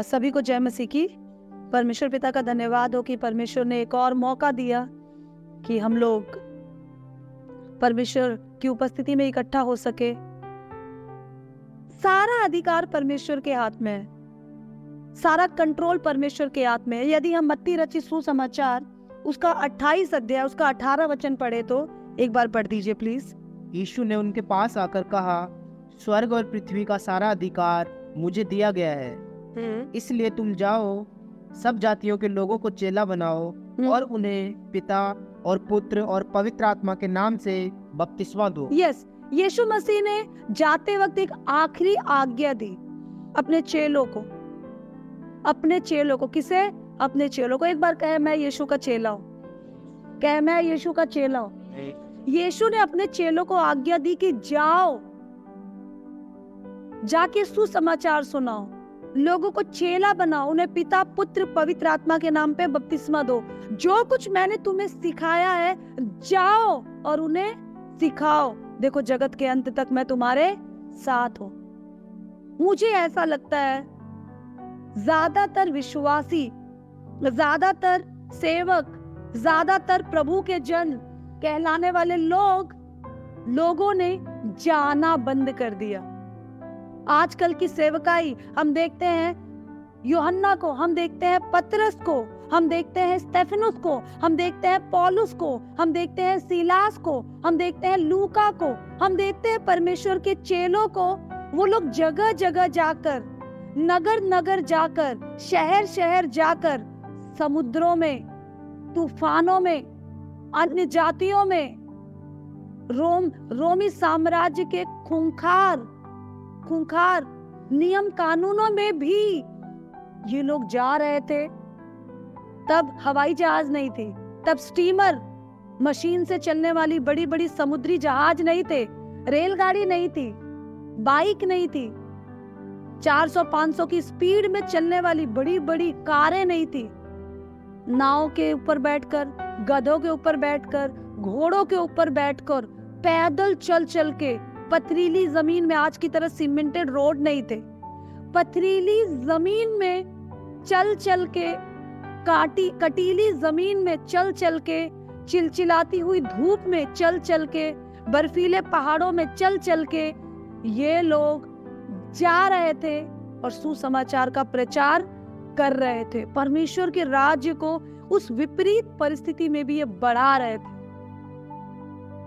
सभी को जय मसीह की। परमेश्वर पिता का धन्यवाद हो कि परमेश्वर ने एक और मौका दिया कि हम लोग परमेश्वर की उपस्थिति में इकट्ठा हो सके। सारा अधिकार परमेश्वर के हाथ में है, सारा कंट्रोल परमेश्वर के हाथ में है। यदि हम मत्ती रचित सुसमाचार उसका 28 अध्याय उसका 18 वचन पढ़े तो एक बार पढ़ दीजिए प्लीज। यीशु ने उनके पास आकर कहा, स्वर्ग और पृथ्वी का सारा अधिकार मुझे दिया गया है, इसलिए तुम जाओ, सब जातियों के लोगों को चेला बनाओ और उन्हें पिता और पुत्र और पवित्र आत्मा के नाम से बपतिस्मा दो। यस, यीशु मसीह ने जाते वक्त एक आखिरी आज्ञा दी अपने चेलों को। किसे? अपने चेलों को। एक बार कहे मैं यीशु का चेला हूं, कहे मैं यीशु का चेला हूं। यीशु ने अपने चेलों को आज्ञा दी कि जाओ, जाके सुसमाचार सुनाओ, लोगों को चेला बनाओ, उन्हें पिता पुत्र पवित्र आत्मा के नाम पे बपतिस्मा दो। जो कुछ मैंने तुम्हें सिखाया है जाओ और उन्हें सिखाओ। देखो, जगत के अंत तक मैं तुम्हारे साथ हूं। मुझे ऐसा लगता है ज्यादातर विश्वासी, ज्यादातर सेवक, ज्यादातर प्रभु के जन कहलाने वाले लोगों ने जाना बंद कर दिया। आजकल की सेवकाई हम देखते हैं यूहन्ना को, हम देखते हैं पतरस को, हम देखते हैं स्तेफनुस को, हम देखते हैं पौलुस को, हम देखते हैं सीलास को, हम देखते हैं लूका को, हम देखते हैं परमेश्वर के चेलों को। वो लोग जगह जगह जाकर, नगर नगर जाकर, शहर शहर जाकर, समुद्रों में, तूफानों में, अन्य जातियों में, रोमी साम्राज्य के खूंखार नियम कानूनों में भी ये लोग जा रहे थे। तब हवाई जहाज नहीं थी, तब स्टीमर, मशीन से चलने वाली बड़ी बड़ी समुद्री जहाज नहीं थे, रेलगाड़ी नहीं थी, बाइक नहीं थी, 400-500 की स्पीड में चलने वाली बड़ी बड़ी कारें नहीं थी। नाव के ऊपर बैठकर, गधों के ऊपर बैठकर, घोड़ों के ऊपर बैठकर, पैदल चल चल के, पथरीली जमीन में, आज की तरह सीमेंटेड रोड नहीं थे, पथरीली जमीन में चल चल के, कटीली जमीन में चल चल के, चिलचिलाती हुई धूप में चल चल के, बर्फीले पहाड़ों में चल चल के ये लोग जा रहे थे और सुसमाचार का प्रचार कर रहे थे। परमेश्वर के राज्य को उस विपरीत परिस्थिति में भी ये बढ़ा रहे थे।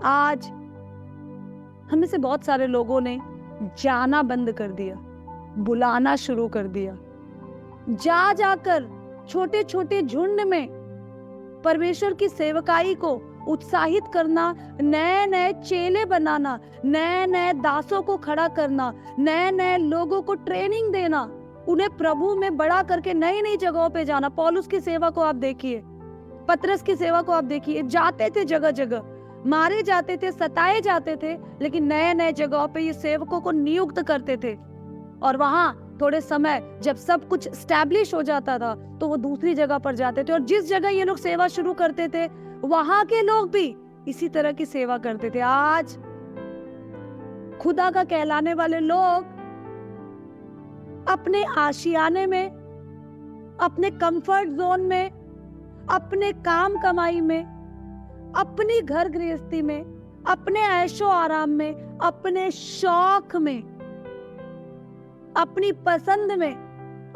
आज हमें से बहुत सारे लोगों ने जाना बंद कर दिया, बुलाना शुरू कर दिया। जा जाकर छोटे छोटे झुंड में परमेश्वर की सेवकाई को उत्साहित करना, नए नए चेले बनाना, नए नए दासों को खड़ा करना, नए नए लोगों को ट्रेनिंग देना, उन्हें प्रभु में बड़ा करके नई नई जगहों पे जाना। पौलुस की सेवा को आप देखिए, पतरस की सेवा को आप देखिए, जाते थे जगह जगह, मारे जाते थे, सताए जाते थे, लेकिन नए नए जगहों पे ये सेवकों को नियुक्त करते थे। और वहां थोड़े समय जब सब कुछ स्टैब्लिश हो जाता था तो वो दूसरी जगह पर जाते थे, और जिस जगह ये लोग सेवा शुरू करते थे वहां के लोग भी इसी तरह की सेवा करते थे। आज खुदा का कहलाने वाले लोग अपने आशियाने में, अपने कंफर्ट जोन में, अपने काम कमाई में, अपनी घर गृहस्थी में, अपने ऐशो आराम में, अपने शौक में, अपनी पसंद में,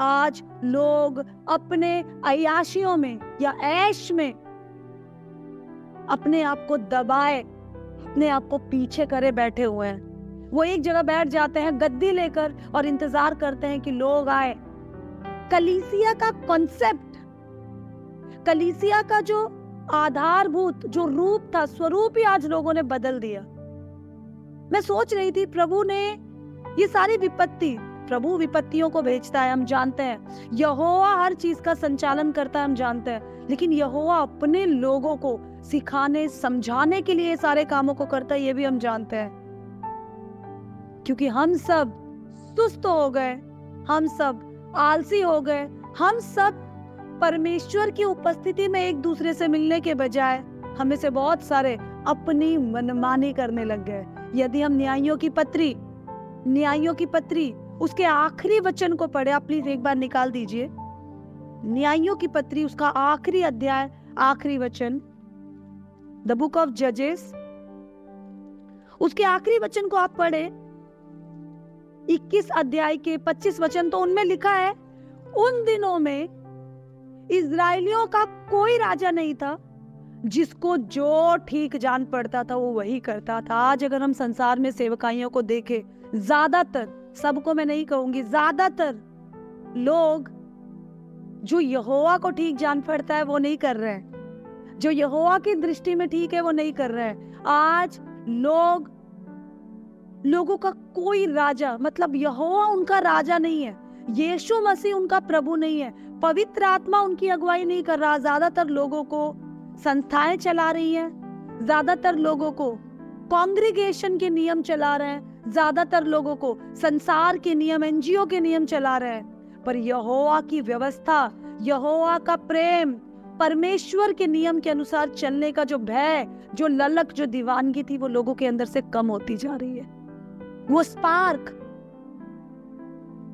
आज लोग अपने अय्याशियों में या ऐश में अपने आप को दबाए, अपने आप को पीछे करे बैठे हुए हैं। वो एक जगह बैठ जाते हैं गद्दी लेकर और इंतजार करते हैं कि लोग आए। कलीसिया का कॉन्सेप्ट, कलीसिया का जो आधारभूत जो रूप था, स्वरूप ही आज लोगों ने बदल दिया। मैं सोच रही थी, प्रभु ने ये सारी विपत्ति, प्रभु विपत्तियों को भेजता है, हम जानते हैं। यहोवा हर चीज का संचालन करता है, हम जानते हैं। लेकिन यहोवा अपने लोगों को सिखाने, समझाने के लिए सारे कामों को करता है, ये भी हम जानते हैं। क्योंकि हम सब सुस्त हो गए, हम सब आलसी हो गए, हम सब परमेश्वर की उपस्थिति में एक दूसरे से मिलने के बजाय हमें से बहुत सारे अपनी मनमानी करने लग गए। यदि हम न्यायियों की पत्री उसके आखिरी वचन को पढ़े। आप प्लीज एक बार निकाल दीजिए, न्यायों की पत्री, उसका आखिरी अध्याय, आखिरी वचन, द बुक ऑफ जजेस, उसके आखिरी वचन को आप पढ़े, 21 अध्याय के 25 वचन। तो उनमें लिखा है, उन दिनों में इजराइलियों का कोई राजा नहीं था, जिसको जो ठीक जान पड़ता था वो वही करता था। आज अगर हम संसार में सेवकाइयों को देखें, ज्यादातर, सबको मैं नहीं कहूंगी, ज्यादातर लोग जो यहोवा को ठीक जान पड़ता है वो नहीं कर रहे हैं, जो यहोवा की दृष्टि में ठीक है वो नहीं कर रहे हैं। आज लोगों का कोई राजा, मतलब यहोवा उनका राजा नहीं है, यीशु मसीह उनका प्रभु नहीं है, पवित्र आत्मा उनकी अगुवाई नहीं कर रहा। ज्यादातर लोगों को संस्थाएं चला रही हैं, ज्यादातर लोगों को कांग्रीगेशन के नियम चला रहे हैं, ज्यादातर लोगों को संसार के नियम, एनजीओ के नियम चला रहे हैं। पर यहोवा की व्यवस्था, यहोवा का प्रेम, परमेश्वर के नियम के अनुसार चलने का जो भय, जो ललक, जो दीवानगी थी, वो लोगों के अंदर से कम होती जा रही है। वो स्पार्क,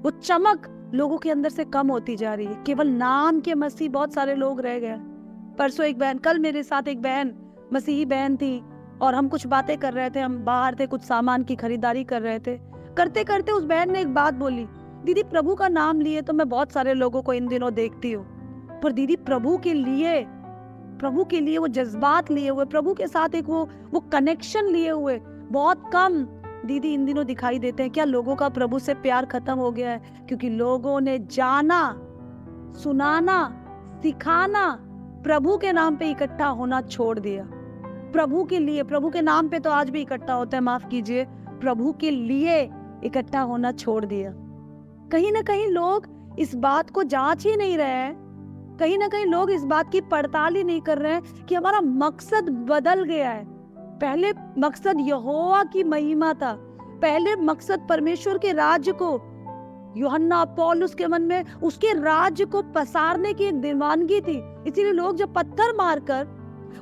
वो चमक लोगों के अंदर से कम होती जा रही है। केवल नाम के मसीह बहुत सारे लोग रह गए। परसों एक बहन, कल मेरे साथ एक बहन, मसीही बहन थी, और हम कुछ बातें कर रहे थे, हम बाहर थे, कुछ सामान की खरीदारी कर रहे थे। करते करते उस बहन ने एक बात बोली, दीदी प्रभु का नाम लिए तो मैं बहुत सारे लोगों को इन दिनों देखती हूँ, पर दीदी प्रभु के लिए वो जज्बात लिए हुए, प्रभु के साथ एक वो कनेक्शन लिए हुए बहुत कम दीदी इन दिनों दिखाई देते हैं। क्या लोगों का प्रभु से प्यार खत्म हो गया है? क्योंकि लोगों ने जाना, सुनाना, सिखाना, प्रभु के नाम पे इकट्ठा होना छोड़ दिया। प्रभु के लिए, प्रभु के नाम पे तो आज भी इकट्ठा होता है, माफ कीजिए, प्रभु के लिए इकट्ठा होना छोड़ दिया। कहीं ना कहीं लोग इस बात को जांच ही नहीं रहे हैं, कहीं ना कहीं लोग इस बात की पड़ताल ही नहीं कर रहे हैं कि हमारा मकसद बदल गया है। पहले मकसद यहोवा की महिमा था, पहले मकसद परमेश्वर के राज्य को, यूहन्ना, पौलुस के मन में उसके राज्य को पसारने की एक दीवानगी थी। इसीलिए लोग जब पत्थर मारकर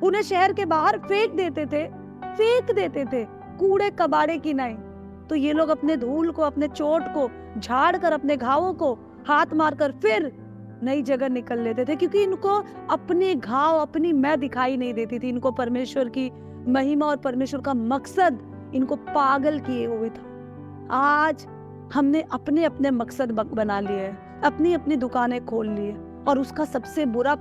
उन्हें शहर के बाहर फेंक देते थे कूड़े कबाड़े की नहीं, तो ये लोग अपने धूल को, अपने चोट को झाड़ कर, अपने घावों को हाथ मारकर फिर नई जगह निकल लेते थे, क्योंकि इनको अपने घाव, अपनी मैं दिखाई नहीं देती थी। इनको परमेश्वर की महिमा और परमेश्वर का मकसद इनको पागल किए हुए था। आज हमने अपने अपने मकसद बना लिए हैं, अपनी अपनी दुकानें खोल ली है, और उसका सबसे बुरा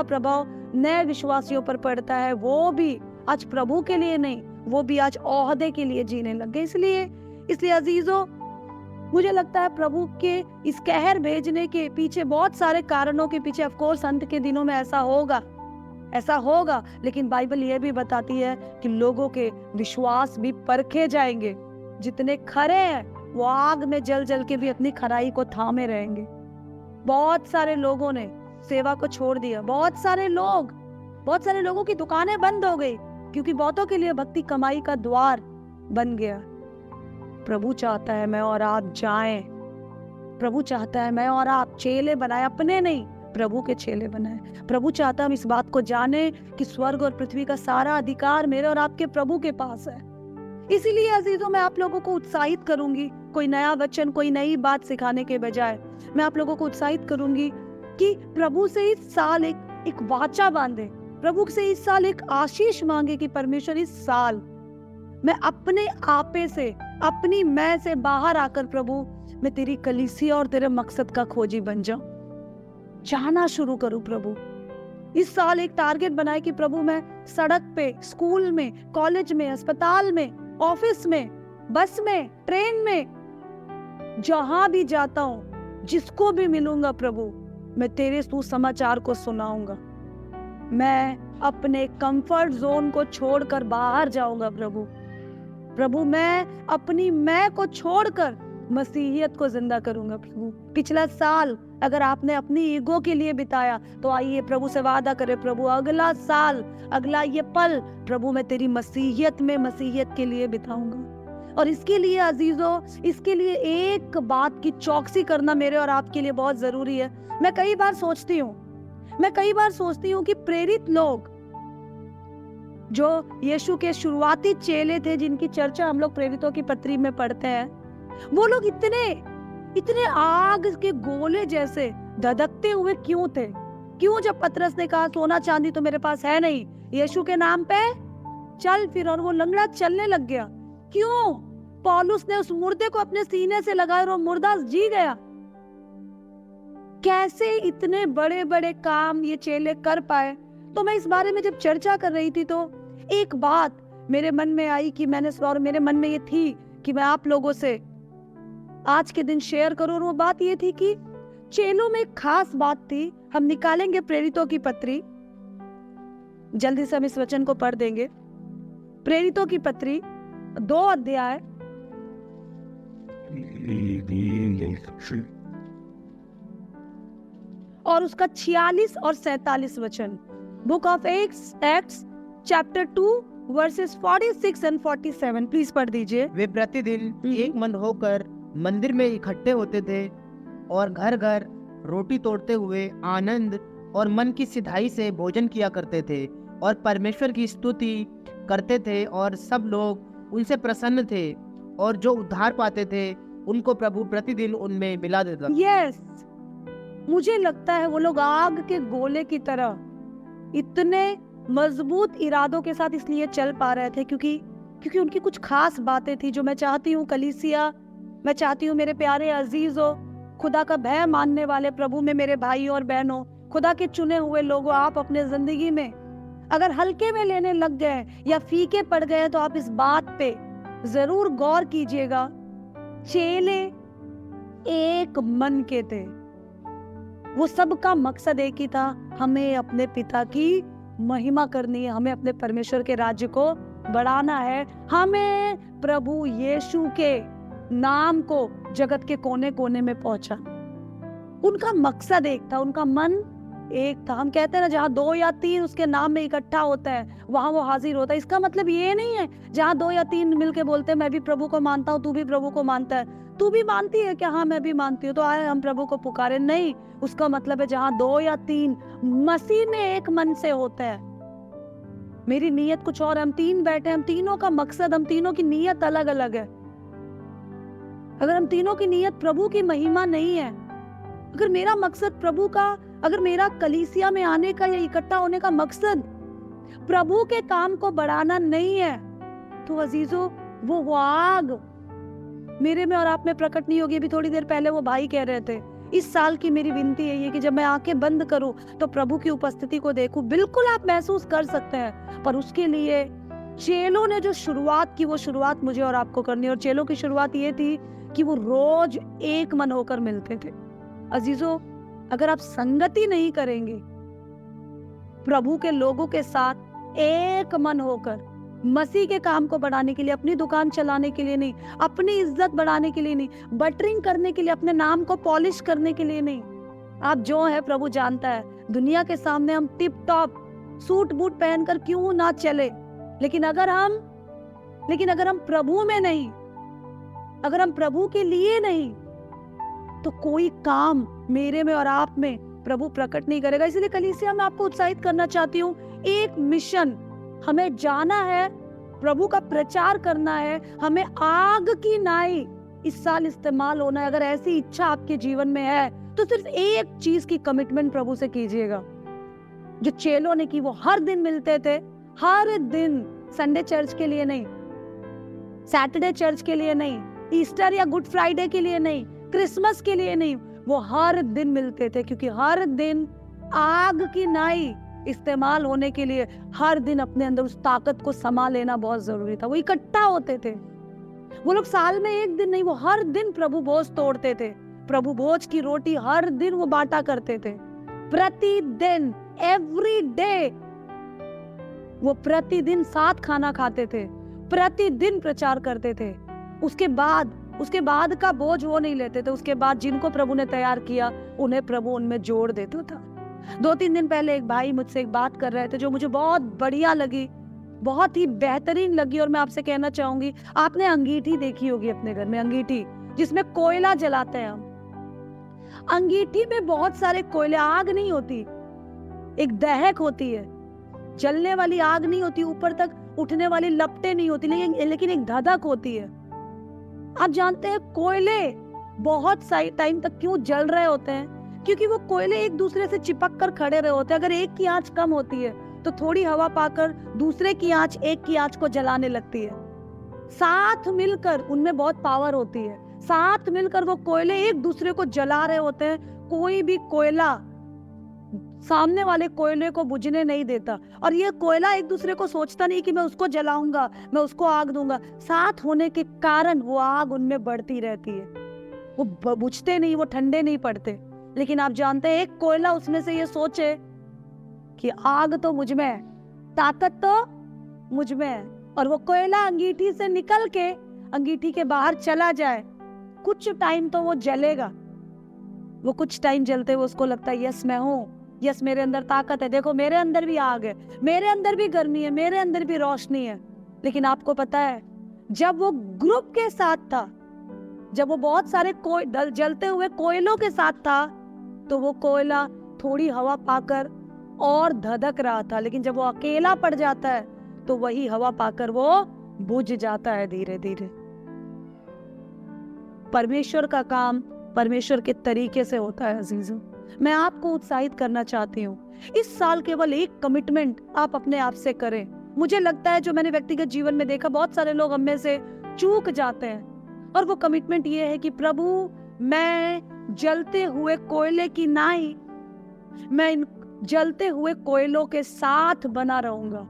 प्रभाव नए विश्वासियों पर पड़ता है। वो भी आज प्रभु के लिए नहीं, वो भी आज ओहदे के लिए जीने लग गए। इसलिए अजीजों, मुझे लगता है प्रभु के इस कहर भेजने के पीछे बहुत सारे कारणों के पीछे, ऑफ कोर्स अंत के दिनों में ऐसा होगा, लेकिन बाइबल यह भी बताती है कि लोगों के विश्वास भी परखे जाएंगे। जितने खरे हैं वो आग में जल जल के भी अपनी खराई को थामे रहेंगे। बहुत सारे लोगों ने सेवा को छोड़ दिया, बहुत सारे लोगों की दुकानें बंद हो गई, क्योंकि बहुतों के लिए भक्ति कमाई का द्वार बन गया। प्रभु चाहता है मैं और आप जाएं, प्रभु चाहता है मैं और आप चेले बनाए, अपने नहीं, प्रभु के चेले बनाए। प्रभु चाहता है हम इस बात को जाने कि स्वर्ग और पृथ्वी का सारा अधिकार मेरे और आपके प्रभु के पास है। इसीलिए अजीजों, मैं आप लोगों को उत्साहित करूंगी, कोई नया वचन, कोई नई बात सिखाने के बजाय मैं आप लोगों को उत्साहित करूंगी कि प्रभु से इस साल एक वाचा बांधे, प्रभु से इस साल एक आशीष मांगे कि परमेश्वर इस साल मैं अपने आपे से, अपनी मैं से बाहर आकर प्रभु मैं तेरी कलीसिया और तेरे मकसद का खोजी बन जाऊं, जाना शुरू करूं। प्रभु इस साल एक टारगेट बनाए कि प्रभु मैं सड़क पे, स्कूल में, कॉलेज में, अस्पताल में, ऑफिस में, बस में, ट्रेन में, जहां भी जाता हूं, जिसको भी मिलूंगा प्रभु, मैं तेरे सुसमाचार को सुनाऊंगा। मैं अपने कंफर्ट जोन को छोड़कर बाहर जाऊंगा प्रभु, मैं अपनी मैं को छोड़कर मसीहियत को जिंदा करूंगा प्रभु। पिछला साल अगर आपने अपनी ईगो के लिए बिताया, तो आइए प्रभु से वादा करें, प्रभु अगला साल, अगला ये पल प्रभु मैं तेरी मसीहियत के लिए बिताऊंगा। और इसके लिए अजीजों, इसके लिए एक बात की चौकसी करना मेरे और आपके लिए बहुत जरूरी है। मैं कई बार सोचती हूँ कि प्रेरित लोग जो यीशु के शुरुआती चेले थे, जिनकी चर्चा हम लोग प्रेरितों की पत्री में पढ़ते हैं, वो लोग इतने इतने आग के गोले जैसे धधकते हुए क्यों थे? क्यों? जब पतरस ने कहा सोना चांदी तो मेरे पास है नहीं, यीशु के नाम पे चल फिर, और वो लंगड़ा चलने लग गया। क्यों? पौलुस ने उस मुर्दे को अपने सीने से लगाया और वो मुर्दा जी गया। कैसे इतने बड़े बड़े काम ये चेले कर पाए? तो मैं इस बारे में जब चर्चा कर रही थी तो एक बात मेरे मन में आई कि और मेरे मन में ये थी कि मैं आप लोगों से आज के दिन शेयर करूं, और वो बात ये थी कि चेलों में एक खास बात थी। हम निकालेंगे प्रेरितों की पत्री, जल्दी से हम इस वचन को पढ़ देंगे। प्रेरितों की पत्री 2 अध्याय और उसका 46 और 47 वचन। Book of acts chapter 2 versus 46 and 47, please पढ़ दीजिए। वे प्रतिदिन एक मन होकर मंदिर में इकट्ठे होते थे और घर घर रोटी तोड़ते हुए आनंद और मन की सिधाई से भोजन किया करते थे और परमेश्वर की स्तुति करते थे, और सब लोग उनसे प्रसन्न थे, और जो उद्धार पाते थे उनको प्रभु प्रतिदिन उनमें मिला देता। यस, मुझे लगता है वो लोग आग के गोले की तरह इतने मजबूत इरादों के साथ इसलिए चल पा रहे थे क्योंकि उनकी कुछ खास बातें थी जो मैं चाहती हूँ कलीसिया, मैं चाहती हूँ मेरे प्यारे अजीजों, खुदा का भय मानने वाले प्रभु में मेरे भाइयों और बहनों, खुदा के चुने हुए लोगों, आप अपने जिंदगी में अगर हल्के में लेने लग गए या फीके पड़ गए तो आप इस बात पे जरूर गौर कीजिएगा। चेले एक मन के थे, वो सबका मकसद एक ही था, हमें अपने पिता की महिमा करनी है, हमें अपने परमेश्वर के राज्य को बढ़ाना है, हमें प्रभु यीशु के नाम को जगत के कोने कोने में पहुंचाना। उनका मकसद एक था, उनका मन एक था। हम कहते हैं ना, जहाँ 2 या 3 उसके नाम में इकट्ठा होता है वहां वो हाजिर होता है। इसका मतलब ये नहीं है जहाँ 2 या 3 मिलके बोलते हैं मैं भी प्रभु को मानता हूँ, तू भी प्रभु को मानता है, तू भी मानती है क्या? हाँ मैं भी मानती हूँ, तो आए हम प्रभु को पुकारे। नहीं, उसका मतलब है जहाँ 2 या 3 मसीह में एक मन से होता है। मेरी नीयत कुछ और, हम 3 बैठे, हम तीनों का मकसद, हम तीनों की नीयत अलग अलग है। अगर हम तीनों की नीयत प्रभु की महिमा नहीं है, अगर मेरा मकसद प्रभु का, अगर मेरा कलीसिया में आने का या इकट्ठा होने का मकसद प्रभु के काम को बढ़ाना नहीं है, तो अजीजों वो आग मेरे में और आप में प्रकट नहीं होगी। अभी थोड़ी देर पहले वो भाई कह रहे थे, इस साल की मेरी विनती है ये कि जब मैं आंखें बंद करूं तो प्रभु की उपस्थिति को देखूं। बिल्कुल आप महसूस कर सकते हैं, पर उसके लिए चेलों ने जो शुरुआत की वो शुरुआत मुझे और आपको करनी है। और चेलों की शुरुआत ये थी कि वो रोज एक मन होकर मिलते थे। अजीजों, अगर आप संगति नहीं करेंगे प्रभु के लोगों के साथ एक मन होकर, मसीह के काम को बढ़ाने के लिए, अपनी दुकान चलाने के लिए नहीं, अपनी इज्जत बढ़ाने के लिए नहीं, बटरिंग करने के लिए, अपने नाम को पॉलिश करने के लिए नहीं, आप जो है प्रभु जानता है। दुनिया के सामने हम टिप टॉप सूट बूट पहनकर क्यों ना चले, लेकिन अगर हम प्रभु में नहीं, अगर हम प्रभु के लिए नहीं, तो कोई काम मेरे में और आप में प्रभु प्रकट नहीं करेगा। इसलिए कलीसिया में आपको उत्साहित करना चाहती हूँ, एक मिशन, हमें जाना है, प्रभु का प्रचार करना है, हमें आग की नाई इस साल इस्तेमाल होना है। अगर ऐसी इच्छा आपके जीवन में है तो सिर्फ एक चीज की कमिटमेंट प्रभु से कीजिएगा जो चेलों ने की। वो हर दिन मिलते थे, हर दिन, संडे चर्च के लिए नहीं, सैटरडे चर्च के लिए नहीं, ईस्टर या गुड फ्राइडे के लिए नहीं, क्रिसमस के लिए नहीं, वो हर दिन मिलते थे, क्योंकि हर दिन आग की नाई इस्तेमाल होने के लिए हर दिन अपने अंदर उस ताकत को समा लेना बहुत जरूरी था। वो इकट्ठा होते थे, वो लोग साल में एक दिन नहीं, वो हर दिन प्रभु भोज तोड़ते थे। प्रभु भोज की रोटी हर दिन वो बांटा करते थे, प्रतिदिन, एवरी डे। वो प्रतिदिन साथ खाना खाते थे, प्रतिदिन प्रचार करते थे। उसके बाद का बोझ वो नहीं लेते थे। उसके बाद जिनको प्रभु ने तैयार किया उन्हें प्रभु उनमें जोड़ देता था। 2-3 दिन पहले एक भाई मुझसे एक बात कर रहे थे जो मुझे बहुत बढ़िया लगी, बहुत ही बेहतरीन लगी, और मैं आपसे कहना चाहूंगी, आपने अंगीठी देखी होगी अपने घर में, अंगीठी जिसमें कोयला जलाते हैं हम। अंगीठी में बहुत सारे कोयले, आग नहीं होती, एक दहक होती है, जलने वाली आग नहीं होती, ऊपर तक उठने वाली लपटें नहीं होती, लेकिन एक धधक होती है। आप जानते हैं कोयले बहुत सही टाइम तक क्यों जल रहे होते हैं? क्योंकि वो कोयले एक दूसरे से चिपक कर खड़े रहे होते हैं। अगर एक की आंच कम होती है तो थोड़ी हवा पाकर दूसरे की आंच एक की आंच को जलाने लगती है। साथ मिलकर, उनमें बहुत पावर होती है, साथ मिलकर वो कोयले एक दूसरे को जला रहे होते हैं। कोई भी कोयला सामने वाले कोयले को बुझने नहीं देता। और ये कोयला एक दूसरे को सोचता नहीं कि मैं उसको जलाऊंगा, मैं उसको आग दूंगा। साथ होने के कारण वो आग उनमें बढ़ती रहती है। वो बुझते नहीं, वो ठंडे नहीं पड़ते। लेकिन आप जानते हैं एक कोयला उसमें से ये सोचे कि आग तो मुझ में है, ताकत तो मुझ में है, और वो कोयला अंगीठी से निकल के अंगीठी के बाहर चला जाए, कुछ टाइम तो वो जलेगा। वो कुछ टाइम जलते हुए उसको लगता है यस मैं हूँ, यस मेरे अंदर ताकत है, देखो मेरे अंदर भी आग है, मेरे अंदर भी गर्मी है, मेरे अंदर भी रोशनी है। लेकिन आपको पता है जब वो ग्रुप के साथ था, जब वो बहुत सारे जलते हुए कोयलों के साथ था, तो वो कोयला थोड़ी हवा पाकर और धधक रहा था। लेकिन जब वो अकेला पड़ जाता है तो वही हवा पाकर वो बुझ जाता है धीरे धीरे। परमेश्वर का काम परमेश्वर के तरीके से होता है अजीजों। मैं आपको उत्साहित करना चाहती हूँ, इस साल केवल एक कमिटमेंट आप अपने आप से करें। मुझे लगता है जो मैंने व्यक्तिगत जीवन में देखा, बहुत सारे लोग हम में से चूक जाते हैं, और वो कमिटमेंट ये है कि प्रभु मैं जलते हुए कोयले की नाई, मैं इन जलते हुए कोयलों के साथ बना रहूंगा।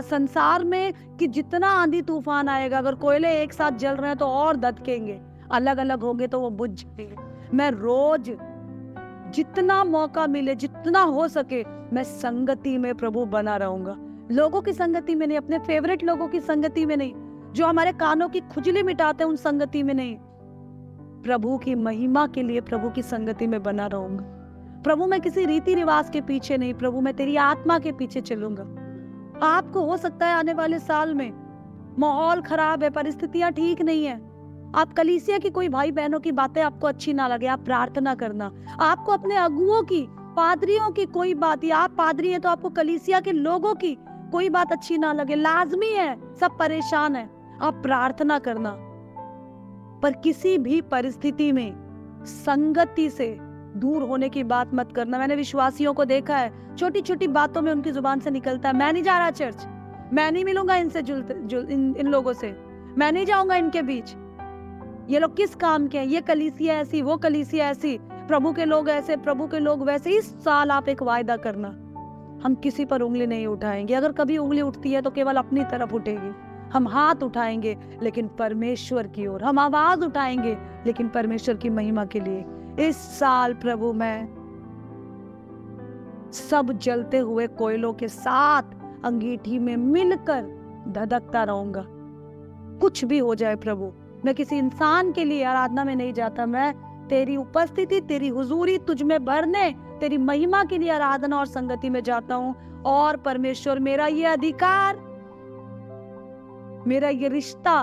संसार में कि जितना आंधी तूफान आएगा, अगर कोयले एक साथ जल रहे हैं तो और धधकेंगे, अलग अलग होंगे तो वो बुझ जाएंगे। मैं रोज जितना मौका मिले, जितना हो सके, मैं संगति में प्रभु बना रहूंगा। लोगों की संगति में नहीं, अपने फेवरेट लोगों की संगति में नहीं, जो हमारे कानों की खुजली मिटाते हैं उन संगति में नहीं, प्रभु की महिमा के लिए प्रभु की संगति में बना रहूंगा। प्रभु मैं किसी रीति रिवाज के पीछे नहीं, प्रभु मैं तेरी आत्मा के पीछे चलूंगा। आपको हो सकता है आने वाले साल में माहौल खराब है, परिस्थितियां ठीक नहीं है, आप कलीसिया की कोई भाई बहनों की बातें आपको अच्छी ना लगे, आप प्रार्थना करना। आपको अपने अगुओं की, पादरियों की कोई बात, या आप पादरी हैं तो आपको कलीसिया के लोगों की कोई बात अच्छी ना लगे, लाजमी है, सब परेशान है, आप प्रार्थना करना। पर किसी भी परिस्थिति में संगति से दूर होने की बात मत करना। मैंने विश्वासियों को देखा है, छोटी छोटी बातों में उनकी जुबान से निकलता है, मैं नहीं जा रहा चर्च, मैं नहीं मिलूंगा इनसे, इन लोगों से, मैं नहीं जाऊंगा इनके बीच, ये लोग किस काम के हैं, ये कलीसिया ऐसी, वो कलीसिया ऐसी, प्रभु के लोग ऐसे, प्रभु के लोग वैसे। इस साल आप एक वायदा करना, हम किसी पर उंगली नहीं उठाएंगे। अगर कभी उंगली उठती है तो केवल अपनी तरफ उठेगी। हम हाथ उठाएंगे लेकिन परमेश्वर की ओर, हम आवाज उठाएंगे लेकिन परमेश्वर की महिमा के लिए। इस साल प्रभु मैं सब जलते हुए कोयलों के साथ अंगीठी में मिलकर धधकता रहूंगा। कुछ भी हो जाए प्रभु, मैं किसी इंसान के लिए आराधना में नहीं जाता, मैं तेरी उपस्थिति, तेरी हुजूरी तुझ में भरने, तेरी महिमा के लिए आराधना और संगति में जाता हूँ। और परमेश्वर मेरा ये अधिकार, मेरा ये रिश्ता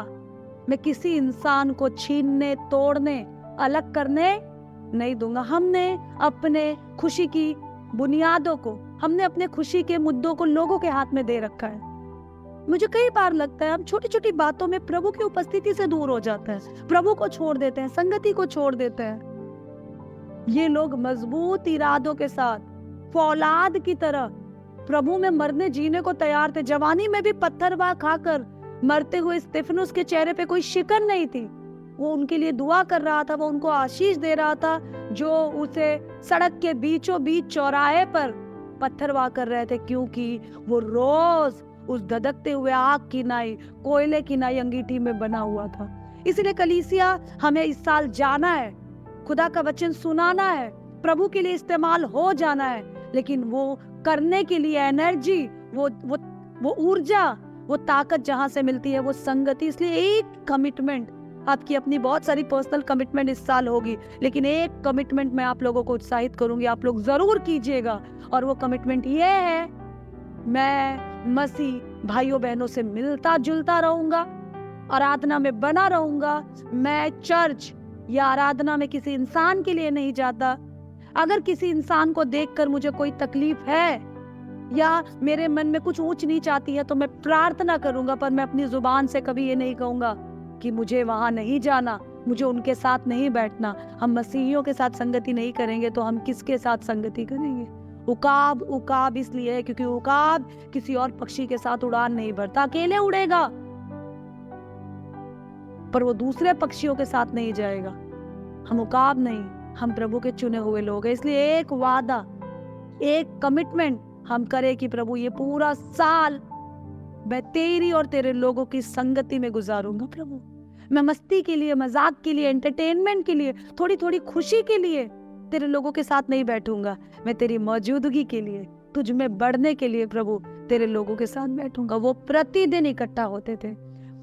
मैं किसी इंसान को छीनने, तोड़ने, अलग करने नहीं दूंगा। हमने अपने खुशी की बुनियादों को, हमने अपने खुशी के मुद्दों को लोगों के हाथ में दे रखा है। मुझे कई बार लगता है हम छोटी छोटी बातों में प्रभु की उपस्थिति से दूर हो जाते हैं, प्रभु को छोड़ देते हैं, संगति को छोड़ देते हैं। ये लोग मजबूत इरादों के साथ फौलाद की तरह प्रभु में मरने जीने को तैयार थे। जवानी में भी पत्थरवाह खाकर मरते हुए स्तिफनुस के चेहरे पे कोई शिकन नहीं थी। वो उनके लिए दुआ कर रहा था, वो उनको आशीष दे रहा था, जो उसे सड़क के बीचों बीच चौराहे पर पत्थरवाह कर रहे थे, क्योंकि वो रोज उस धधकते हुए आग की नाई, कोयले की नाई अंगीठी में बना हुआ था। इसलिए कलीसिया हमें इस साल जाना है, खुदा का वचन सुनाना है, प्रभु के लिए इस्तेमाल हो जाना है, लेकिन वो करने के लिए एनर्जी, वो ऊर्जा, वो ताकत जहां से मिलती है वो संगति। इसलिए एक कमिटमेंट, आपकी अपनी बहुत सारी पर्सनल कमिटमेंट इस साल होगी, लेकिन एक कमिटमेंट मैं आप लोगों को उत्साहित करूंगी, आप लोग जरूर कीजिएगा। और वो कमिटमेंट ये है, मैं मसीह भाइयों बहनों से मिलता जुलता रहूंगा, आराधना में बना रहूंगा। मैं चर्च या आराधना में किसी इंसान के लिए नहीं जाता। अगर किसी इंसान को देखकर मुझे कोई तकलीफ है या मेरे मन में कुछ ऊंच नीच आती है तो मैं प्रार्थना करूंगा, पर मैं अपनी जुबान से कभी ये नहीं कहूंगा कि मुझे वहां नहीं जाना, मुझे उनके साथ नहीं बैठना। हम मसीहियों के साथ संगति नहीं करेंगे तो हम किसके साथ संगति करेंगे? उकाब उकाब इसलिए है क्योंकि उकाब किसी और पक्षी के साथ उड़ान नहीं भरता, अकेले उड़ेगा, पर वो दूसरे पक्षियों के साथ नहीं जाएगा। हम उकाब नहीं, हम प्रभु के चुने हुए लोग हैं। इसलिए एक वादा, एक कमिटमेंट हम करें कि प्रभु ये पूरा साल मैं तेरी और तेरे लोगों की संगति में गुजारूंगा। प्रभु मैं मस्ती के लिए, मजाक के लिए, एंटरटेनमेंट के लिए, थोड़ी थोड़ी खुशी के लिए तेरे लोगों के साथ नहीं बैठूंगा। मैं तेरी मौजूदगी के लिए, तुझ में बढ़ने के लिए प्रभु तेरे लोगों के साथ बैठूंगा। वो प्रतिदिन इकट्ठा होते थे,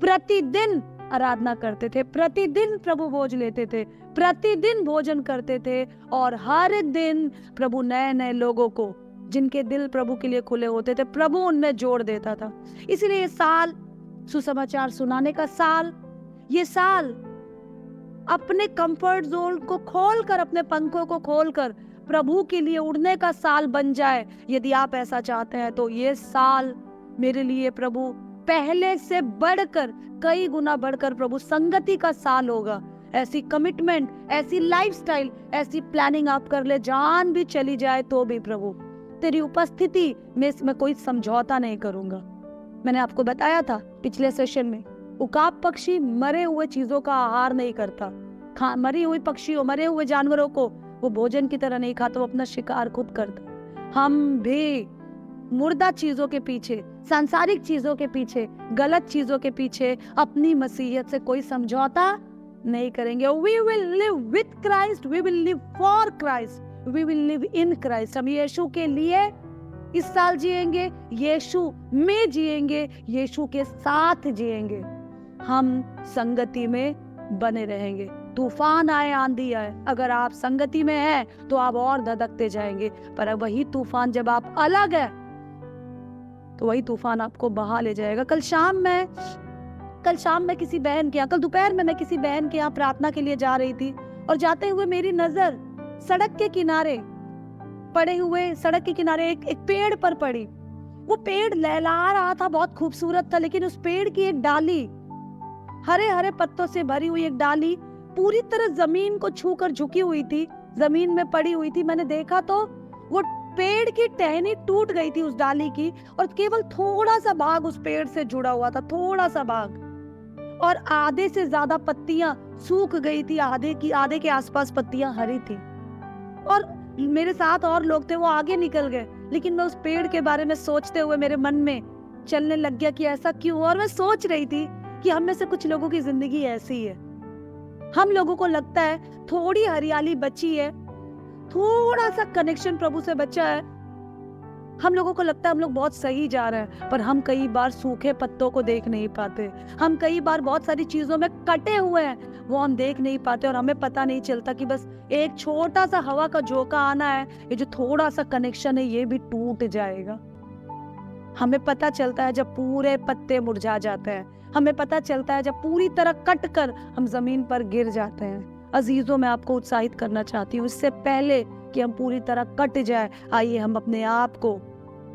प्रतिदिन आराधना करते थे, प्रतिदिन प्रभु भोज लेते थे, प्रतिदिन भोजन करते थे, और हर दिन प्रभु नए नए लोगों को, जिनके दिल प्रभु के लिए खुले होते थे, प्रभु उनमें जोड़ देता था। इसलिए ये साल सुसमाचार सुनाने का साल, ये साल अपने कंफर्ट जोन को खोलकर, अपने पंखों को खोलकर प्रभु के लिए उड़ने का साल बन जाए। यदि आप ऐसा चाहते हैं तो ये साल मेरे लिए प्रभु पहले से बढ़कर, कई गुना बढ़कर प्रभु संगति का साल होगा। ऐसी कमिटमेंट, ऐसी लाइफस्टाइल, ऐसी प्लानिंग आप कर ले, जान भी चली जाए तो भी प्रभु तेरी उपस्थिति में इसमें कोई समझौता नहीं करूंगा। मैंने आपको बताया था पिछले सेशन में, उकाब पक्षी मरे हुए चीजों का आहार नहीं करता। मरी हुई पक्षियों, मरे हुए जानवरों को वो भोजन की तरह नहीं खाता, वो अपना शिकार खुद करता। हम भी मुर्दा चीजों के पीछे, सांसारिक चीजों के पीछे, गलत चीजों के पीछे अपनी मसीहियत से कोई समझौता नहीं करेंगे। We will live with Christ, we will live for Christ, we will live in Christ। हम यीशु के लिए इस साल जिएंगे, यीशु में जिएंगे, यीशु के साथ जिएंगे। हम संगति में बने रहेंगे। तूफान आए, आंधी आए, अगर आप संगति में हैं तो आप और धधकते जाएंगे, पर वही तूफान जब आप अलग है तो वही तूफान आपको बहा ले जाएगा। कल शाम में किसी बहन के यहाँ, कल दोपहर में मैं किसी बहन के यहाँ प्रार्थना के लिए जा रही थी, और जाते हुए मेरी नजर सड़क के किनारे पड़े हुए, सड़क के किनारे एक पेड़ पर पड़ी। वो पेड़ लहला रहा था, बहुत खूबसूरत था, लेकिन उस पेड़ की एक डाली, हरे हरे पत्तों से भरी हुई एक डाली, पूरी तरह जमीन को छूकर झुकी हुई थी, जमीन में पड़ी हुई थी। मैंने देखा तो वो पेड़ की टहनी टूट गई थी उस डाली की, और केवल थोड़ा सा भाग उस पेड़ से जुड़ा हुआ था, थोड़ा सा भाग, और आधे से ज्यादा पत्तियां सूख गई थी, आधे के आसपास पत्तियां हरी थी। और मेरे साथ और लोग थे, वो आगे निकल गए, लेकिन मैं उस पेड़ के बारे में सोचते हुए मेरे मन में चलने लग गया कि ऐसा क्यों। और मैं सोच रही थी कि हम में से कुछ लोगों की जिंदगी ऐसी है। हम लोगों को लगता है थोड़ी हरियाली बची है, थोड़ा सा कनेक्शन प्रभु से बचा है, हम लोगों को लगता है हम लोग बहुत सही जा रहे हैं, पर हम कई बार सूखे पत्तों को देख नहीं पाते। हम कई बार बहुत सारी चीजों में कटे हुए हैं, वो हम देख नहीं पाते, और हमें पता नहीं चलता कि बस एक छोटा सा हवा का झोंका आना है, ये जो थोड़ा सा कनेक्शन है ये भी टूट जाएगा। हमें पता चलता है जब पूरे पत्ते मुरझा जाते हैं, हमें पता चलता है जब पूरी तरह कट कर हम जमीन पर गिर जाते हैं। अजीजों, मैं आपको उत्साहित करना चाहती हूँ, इससे पहले कि हम पूरी तरह कट जाए, आइए हम अपने आप को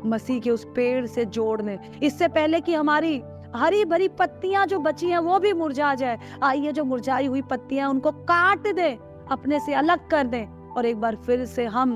मसीह के उस पेड़ से जोड़ लें। इससे पहले कि हमारी हरी भरी पत्तियां जो बची हैं वो भी मुरझा जाए, आइए जो मुरझाई हुई पत्तियां उनको काट दें, अपने से अलग कर दें, और एक बार फिर से हम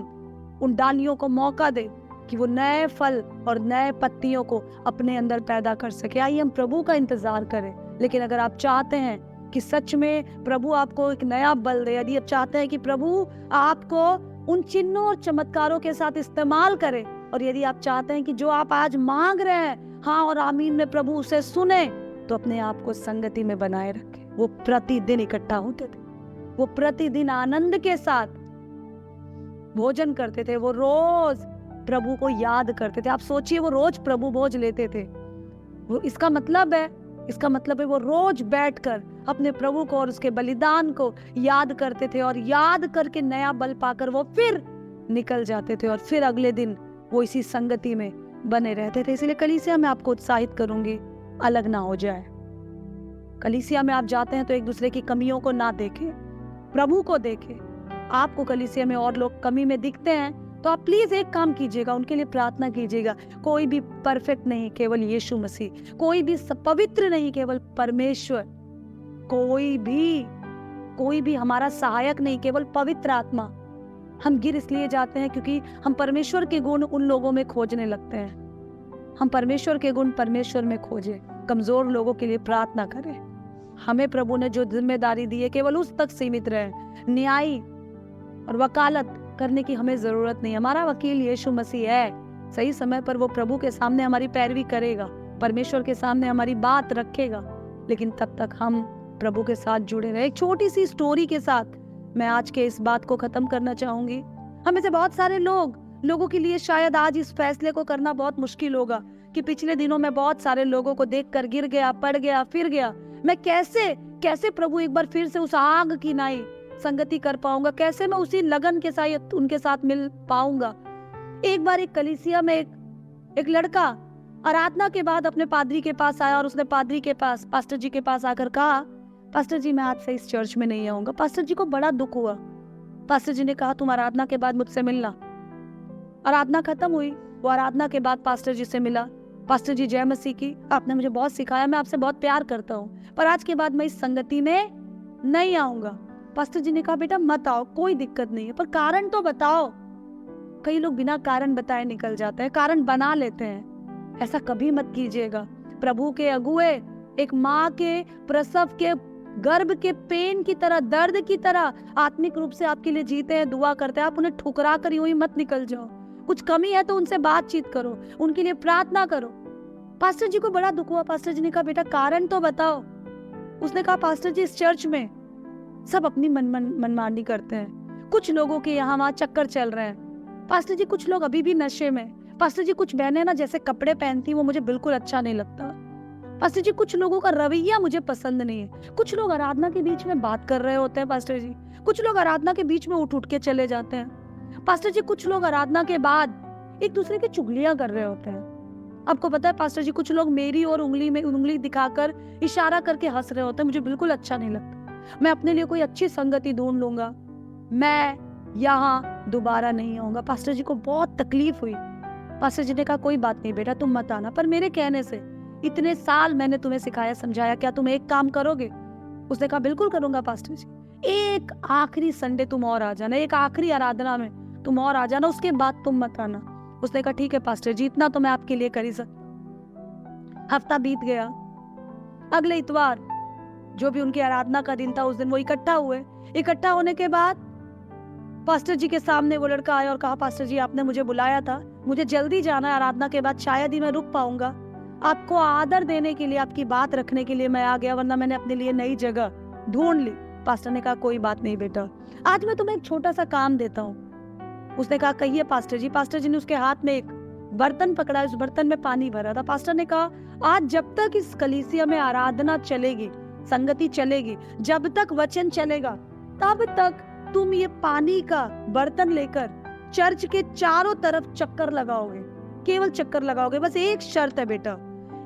उन डालियों को मौका दें कि वो नए फल और नए पत्तियों को अपने अंदर पैदा कर सके। आइए हम प्रभु का इंतजार करें। लेकिन अगर आप चाहते हैं कि सच में प्रभु आपको एक नया बल दे, यदि आप चाहते हैं कि प्रभु आपको उन चिन्हों और चमत्कारों के साथ इस्तेमाल करे, और यदि आप चाहते हैं कि जो आप आज मांग रहे हैं हाँ और आमीन में प्रभु उसे सुने, तो अपने आप को संगति में बनाए रखें। वो प्रतिदिन इकट्ठा होते थे, वो प्रतिदिन आनंद के साथ भोजन करते थे, वो रोज प्रभु को याद करते थे। आप सोचिए, वो रोज प्रभु भोज लेते थे। वो इसका मतलब है वो रोज बैठकर अपने प्रभु को और उसके बलिदान को याद करते थे, और याद करके नया बल पाकर वो फिर निकल जाते थे, और फिर अगले दिन वो इसी संगति में बने रहते थे। इसलिए कलीसिया में आपको उत्साहित करूंगी, अलग ना हो जाए। कलीसिया में आप जाते हैं तो एक दूसरे की कमियों को ना देखें, प्रभु को देखें। आपको कलीसिया में और लोग कमी में दिखते हैं तो आप प्लीज एक काम कीजिएगा, उनके लिए प्रार्थना कीजिएगा। कोई भी परफेक्ट नहीं, केवल यीशु मसीह। कोई भी पवित्र नहीं, केवल परमेश्वर। कोई भी हमारा सहायक नहीं, केवल पवित्र आत्मा। हम गिर इसलिए जाते हैं क्योंकि हम परमेश्वर के गुण उन लोगों में खोजने लगते हैं। हम परमेश्वर के गुण परमेश्वर में खोजें, कमजोर लोगों के लिए प्रार्थना करें। हमें प्रभु ने जो जिम्मेदारी दी है केवल उस तक सीमित रहे। न्याय और वकालत करने की हमें जरूरत नहीं। हमारा वकील यीशु मसीह है। सही समय पर वो प्रभु के सामने हमारी पैरवी करेगा, परमेश्वर के सामने हमारी बात रखेगा, लेकिन तब तक हम प्रभु के साथ जुड़े रहे। एक छोटी सी स्टोरी के साथ मैं आज के इस बात को खत्म करना चाहूंगी। हमें से बहुत सारे लोगों के लिए शायद आज इस फैसले को करना बहुत मुश्किल होगा कि पिछले दिनों में बहुत सारे लोगों को देखकर गिर गया, पड़ गया, फिर गया। मैं कैसे प्रभु एक बार फिर से उस आग की नाई संगति कर पाऊंगा, कैसे मैं उसी लगन के साथ उनके साथ मिल पाऊंगा। एक बार एक कलीसिया में एक लड़का आराधना के बाद अपने पादरी के पास आया और उसने पादरी के पास, पास्टर जी के पास आकर कहा, पास्टर जी मैं आज से इस चर्च में नहीं आऊंगा। पास्टर जी को बड़ा दुख हुआ। पास्टर जी ने कहा तुम आराधना के बाद मुझसे मिलना। आराधना खत्म हुई, वो आराधना के बाद पास्टर जी से मिला। पास्टर जी जय मसीह की, आपने मुझे बहुत सिखाया, मैं आपसे बहुत प्यार करता हूँ, पर आज के बाद मैं इस संगति में नहीं आऊंगा। पास्टर जी ने कहा बेटा मत आओ, कोई दिक्कत नहीं है, पर कारण तो बताओ। कई लोग बिना कारण बताए निकल जाते हैं, कारण बना लेते हैं। ऐसा कभी मत कीजिएगा। प्रभु के अगुए एक माँ के प्रसव के गर्भ के पेन की तरह, दर्द की तरह आत्मिक रूप से आपके लिए जीते हैं, दुआ करते हैं। आप उन्हें ठुकरा कर यूं ही मत निकल जाओ। कुछ कमी है तो उनसे बातचीत करो, उनके लिए प्रार्थना करो। पास्टर जी को बड़ा दुख हुआ। पास्टर जी ने कहा बेटा कारण तो बताओ। उसने कहा पास्टर जी इस चर्च में सब अपनी मनमानी करते हैं। कुछ लोगों के यहाँ वहाँ चक्कर चल रहे हैं। पास्टर जी कुछ लोग अभी भी नशे में। पास्टर जी कुछ बहनें ना जैसे कपड़े पहनती वो मुझे बिल्कुल अच्छा नहीं लगता। पास्टर जी कुछ लोगों का रवैया मुझे पसंद नहीं है। कुछ लोग आराधना के बीच में बात कर रहे होते हैं पास्टर जी। कुछ लोग आराधना के बीच में उठ के चले जाते हैं। पास्टर जी कुछ लोग आराधना के बाद एक दूसरे की चुगलियां कर रहे होते हैं। आपको पता है पास्टर जी कुछ लोग मेरी और उंगली दिखाकर इशारा करके हंस रहे होते हैं। मुझे बिल्कुल अच्छा नहीं लगता। मैं अपने लिए कोई अच्छी संगति ढूंढ लूंगा, मैं यहाँ दोबारा नहीं आऊंगा। पास्टर जी को बहुत तकलीफ हुई। पास्टर जी ने कहा कोई बात नहीं बेटा तुम मत आना, पर मेरे कहने से इतने साल मैंने तुम्हें सिखाया समझाया, क्या तुम एक काम करोगे? उसने कहा बिल्कुल करूंगा पास्टर जी। एक आखिरी संडे तुम और आ जाना, एक आखिरी आराधना में तुम और आ जाना, उसके बाद तुम मत आना। उसने कहा ठीक है पास्टर जी, इतना तो मैं आपके लिए कर ही सकता। हफ्ता बीत गया। अगले इतवार जो भी उनकी आराधना का दिन था उस दिन वो इकट्ठा हुए। इकट्ठा होने के बाद पास्टर जी के सामने वो लड़का आया और कहा पास्टर जी आपने मुझे बुलाया था, मुझे जल्दी जाना है, आराधना के बाद शायद ही मैं रुक पाऊंगा। आपको आदर देने के लिए, आपकी बात रखने के लिए मैं आ गया, वरना मैंने अपने लिए नई जगह ढूंढ ली। पास्टर ने कहा कोई बात नहीं बेटा, आज मैं तुम्हें एक छोटा सा काम देता हूँ। उसने कहा कहिए पास्टर जी। पास्टर जी ने उसके हाथ में एक बर्तन पकड़ा, उस बर्तन में पानी भरा था। पास्टर ने कहा आज जब तक इस कलीसिया में आराधना चलेगी, संगति चलेगी, जब तक वचन चलेगा, तब तक तुम ये पानी का बर्तन लेकर चर्च के चारों तरफ चक्कर लगाओगे, केवल चक्कर लगाओगे। बस एक शर्त है बेटा,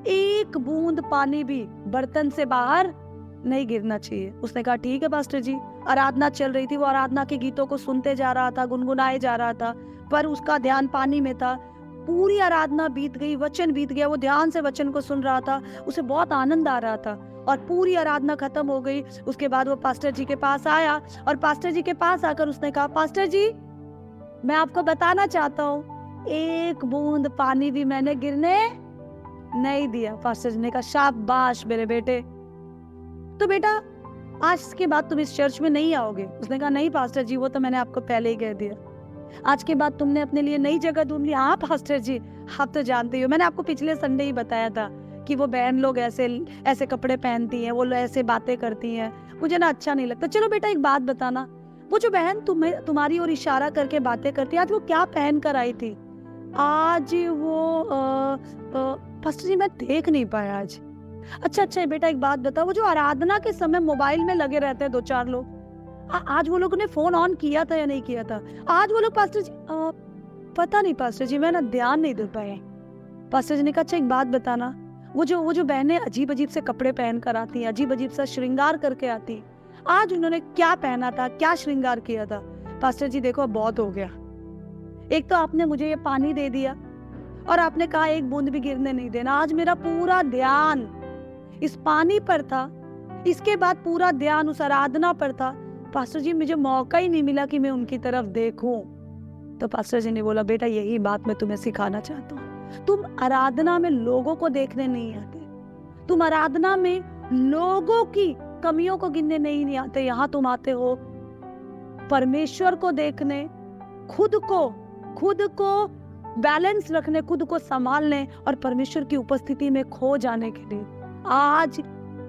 एक बूंद पानी भी बर्तन से बाहर नहीं गिरना चाहिए। उसने कहा ठीक है पास्टर जी। आराधना चल रही थी, वो आराधना के गीतों को सुनते जा रहा था, गुनगुनाए जा रहा था, पर उसका ध्यान पानी में था। पूरी आराधना बीत गई, वचन बीत गया, वो ध्यान से वचन को सुन रहा था, उसे बहुत आनंद आ रहा था। और पूरी आराधना खत्म हो गई। उसके बाद वो पास्टर जी के पास आया और पास्टर जी के पास आकर उसने कहा पास्टर जी मैं आपको बताना चाहता हूँ, एक बूंद पानी भी मैंने गिरने नहीं दिया। पास्टर जी ने कहा शाबाश मेरे बेटे, तो बेटा आज के बाद तुम इस चर्च में नहीं आओगे। उसने कहा नहीं पास्टर जी, वो तो मैंने आपको पहले ही कह दिया। आज के बाद तुमने अपने लिए नई जगह ढूंढ ली। हाँ पास्टर जी, आप तो जानते हो, मैंने आपको पिछले संडे ही बताया था कि वो बहन लोग ऐसे कपड़े पहनती हैं, वो ऐसे बातें करती हैं, मुझे ना अच्छा नहीं लगता। चलो बेटा एक बात बताना, वो जो बहन तुम्हारी ओर इशारा करके बातें करती है, आज वो क्या पहन कर आई थी? आज वो पास्टर जी मैं देख नहीं पाया आज। अच्छा बेटा एक बात बताओ, वो जो आराधना के समय मोबाइल में लगे रहते हैं 2-4 लोग, आज वो लोगों ने फोन ऑन किया था या नहीं किया था? आज वो लोग पास्टर जी पता नहीं पास्टर जी, मैं ना ध्यान नहीं दे पाए। पास्टर जी ने कहा अच्छा एक बात बताना, वो जो बहनें अजीब अजीब से कपड़े पहन कर आती हैं, अजीब अजीब सा श्रृंगार करके आती, आज उन्होंने क्या पहना था, क्या श्रृंगार किया था? पास्टर जी देखो अब बहुत हो गया। एक तो आपने मुझे ये पानी दे दिया और आपने कहा एक बूंद भी गिरने नहीं देना। आज मेरा पूरा ध्यान इस पानी पर था इसके बाद पूरा ध्यान उस आराधना पर था। पास्टर जी मुझे मौका ही नहीं मिला कि मैं उनकी तरफ देखूं। तो पास्टर जी ने बोला, बेटा यही बात मैं तुम्हें सिखाना चाहता हूँ। तुम आराधना में लोगों को देखने नहीं आते, तुम आराधना में लोगों की कमियों को गिनने नहीं आते। यहाँ तुम आते हो परमेश्वर को देखने, खुद को बैलेंस रखने, खुद को संभालने और परमेश्वर की उपस्थिति में खो जाने के लिए। आज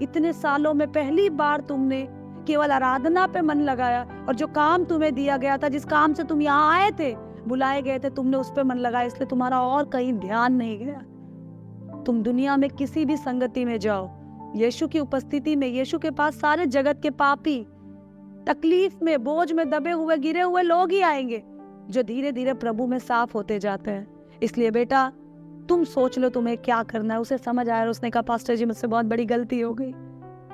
इतने सालों में पहली बार तुमने केवल आराधना पे मन लगाया, और जो काम तुम्हें दिया गया था, जिस काम से तुम यहाँ आए थे, बुलाए गए थे, तुमने उस पे मन लगाया, इसलिए तुम्हारा और कहीं ध्यान नहीं गया। तुम दुनिया में किसी भी संगति में जाओ, यीशु की उपस्थिति में, यीशु के पास सारे जगत के पापी, तकलीफ में, बोझ में दबे हुए, गिरे हुए लोग ही आएंगे, जो धीरे धीरे प्रभु में साफ होते जाते हैं। इसलिए बेटा तुम सोच लो तुम्हें क्या करना है। उसे समझ आया और उसने कहा, पास्टर जी मुझसे बहुत बड़ी गलती हो गई,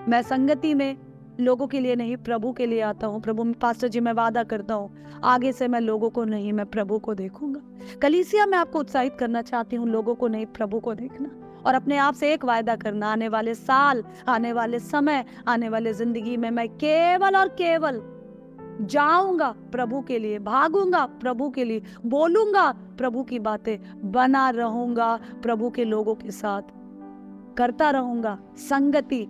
मैं संगति में लोगों के लिए नहीं प्रभु के लिए आता हूँ। प्रभु पास्टर जी मैं वादा करता हूँ आगे से मैं लोगों को नहीं, मैं प्रभु को देखूंगा। कलीसिया मैं आपको उत्साहित करना चाहती हूँ, लोगों को नहीं प्रभु को देखना, और अपने आप से एक वायदा करना, आने वाले साल, आने वाले समय, आने वाले जिंदगी में मैं केवल और केवल जाऊंगा प्रभु के लिए, भागूंगा प्रभु के लिए, बोलूंगा प्रभु की बातें, बना रहूंगा प्रभु के लोगों के साथ, करता रहूंगा संगति,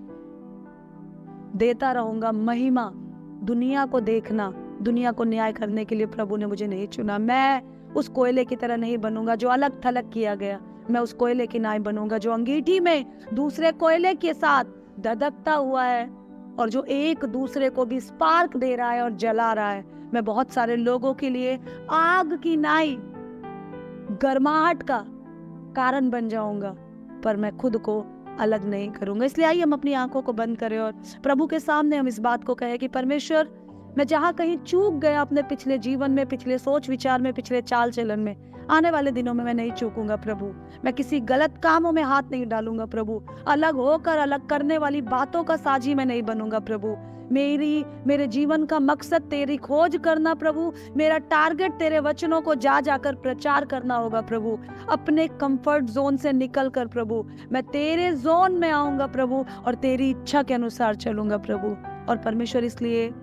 देता रहूंगा महिमा। दुनिया को देखना, दुनिया को न्याय करने के लिए प्रभु ने मुझे नहीं चुना। मैं उस कोयले की तरह नहीं बनूंगा जो अलग थलग किया गया, मैं उस कोयले की नाई बनूंगा जो अंगीठी में दूसरे कोयले के साथ धधकता हुआ है और जो एक दूसरे को भी स्पार्क दे रहा है और जला रहा है। मैं बहुत सारे लोगों के लिए आग की नाई, गर्माहट का कारण बन जाऊंगा, पर मैं खुद को अलग नहीं करूंगा। इसलिए आइए हम अपनी आंखों को बंद करें और प्रभु के सामने हम इस बात को कहें कि परमेश्वर मैं जहां कहीं चूक गया अपने पिछले जीवन में, पिछले सोच विचार में, पिछले चाल चलन में, आने वाले दिनों में मैं नहीं चूकूंगा प्रभु। मैं किसी गलत कामों में हाथ नहीं डालूंगा प्रभु, अलग होकर अलग करने वाली बातों का साझी मैं नहीं बनूंगा प्रभु। मेरे जीवन का मकसद तेरी खोज करना प्रभु, मेरा टारगेट तेरे वचनों को जा जाकर प्रचार करना होगा प्रभु। अपने कंफर्ट जोन से निकल कर प्रभु मैं तेरे जोन में आऊंगा प्रभु और तेरी इच्छा के अनुसार चलूंगा प्रभु। और परमेश्वर इसलिए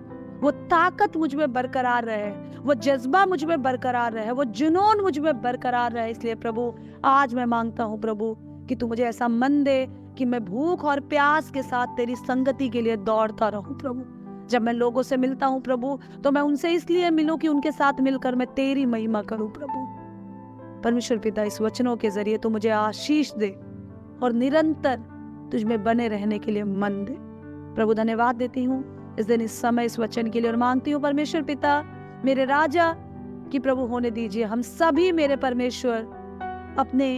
वो ताकत मुझ में बरकरार रहे, वो जज्बा मुझ में बरकरार रहे, वो जुनून मुझ में बरकरार रहे। इसलिए प्रभु आज मैं मांगता हूँ प्रभु कि तू मुझे ऐसा मन दे कि मैं भूख और प्यास के साथ तेरी संगति के लिए दौड़ता रहूं प्रभु। जब मैं लोगों से मिलता हूं प्रभु तो मैं उनसे इसलिए मिलूं कि उनके साथ मिलकर मैं तेरी महिमा करूं प्रभु। परमेश्वर पिता इस वचनों के जरिए तू मुझे आशीष दे और निरंतर तुझ में बने रहने के लिए मन दे प्रभु। धन्यवाद देती हूँ इस दिन, इस समय, इस वचन के लिए, और मांगती हूँ परमेश्वर पिता मेरे राजा की प्रभु होने दीजिए। हम सभी मेरे परमेश्वर अपने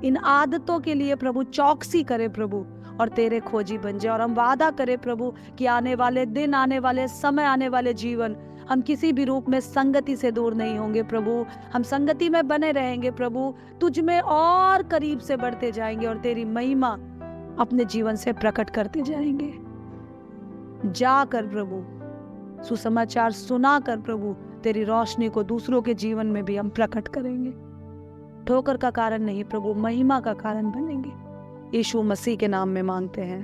इन आदतों के लिए प्रभु चौकसी करे प्रभु और तेरे खोजी बन जाए। और हम वादा करें प्रभु कि आने वाले दिन, आने वाले समय, आने वाले जीवन हम किसी भी रूप में संगति से दूर नहीं होंगे प्रभु। हम संगति में बने रहेंगे प्रभु, तुझ में और करीब से बढ़ते जाएंगे और तेरी महिमा अपने जीवन से प्रकट करते जाएंगे। जाकर प्रभु सुसमाचार सुनाकर प्रभु तेरी रोशनी को दूसरों के जीवन में भी हम प्रकट करेंगे। ठोकर का कारण नहीं प्रभु, महिमा का कारण बनेंगे। यीशु मसीह के नाम में मांगते हैं,